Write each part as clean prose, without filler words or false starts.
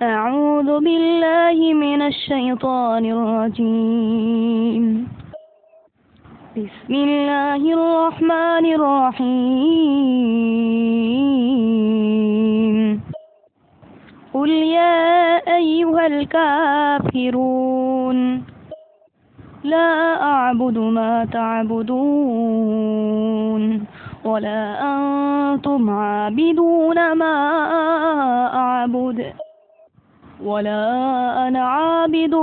أعوذ بالله من الشيطان الرجيم. بسم الله الرحمن الرحيم. قل يا أيها الكافرون لا أعبد ما تعبدون ولا أنتم عابدون ما أعبد ولا أنا عابد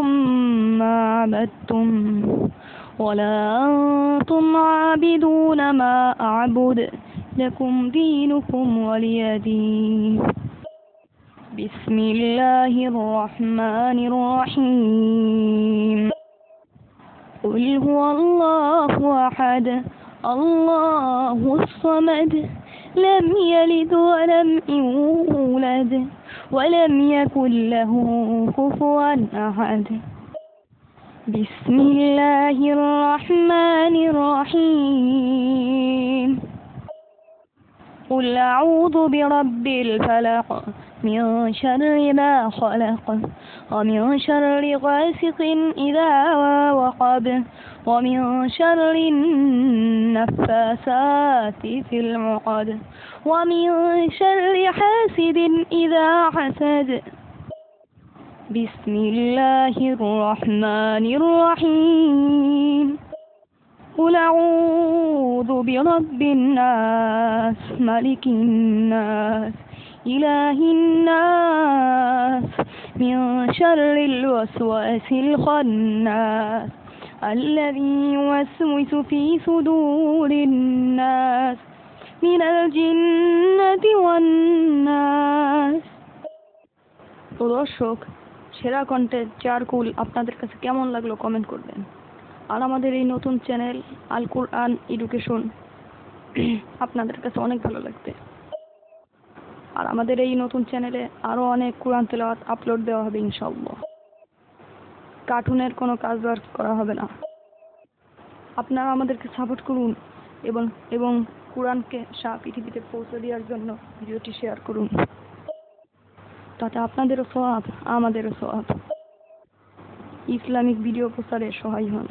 ما عبدتم ولا أنتم عابدون ما أعبد لكم دينكم ولي دين. بسم الله الرحمن الرحيم. قل هو الله أحد الله الصمد لم يلد ولم يولد ولم يكن له كفوا أحد. بسم الله الرحمن الرحيم. قل أعوذ برب الفلق من شر ما خلق ومن شر غاسق إذا وقب ومن شر النفاثات في العقد ومن شر حاسد إذا حسد. بسم الله الرحمن الرحيم. قل أعوذ برب الناس ملك الناس إله الناس من شر الوسواس الخناس الذي يوسوس في صدور الناس من الجنة والناس। তো দর্শক, সেরা কন্টেন্ট চারকুল আপনাদের কাছে কেমন লাগলো কমেন্ট করবেন। আর আমাদের এই নতুন চ্যানেল আল কুরআন এডুকেশন আপনাদের কাছে অনেক ভালো লাগবে। আর আমাদের এই নতুন চ্যানেলে আরো অনেক কোরআন তেলাওয়াত আপলোড দেওয়া হবে ইনশাআল্লাহ। কার্টুনের কোনো কাজ আর করা হবে না। আপনারা আমাদেরকে সাপোর্ট করুন এবং কোরআনকে সারা পৃথিবীতে পৌঁছে দেওয়ার জন্য ভিডিওটি শেয়ার করুন। তাতে আপনাদেরও সওয়াব আমাদেরও সওয়াব। ইসলামিক ভিডিও প্রচারে সহায় হন।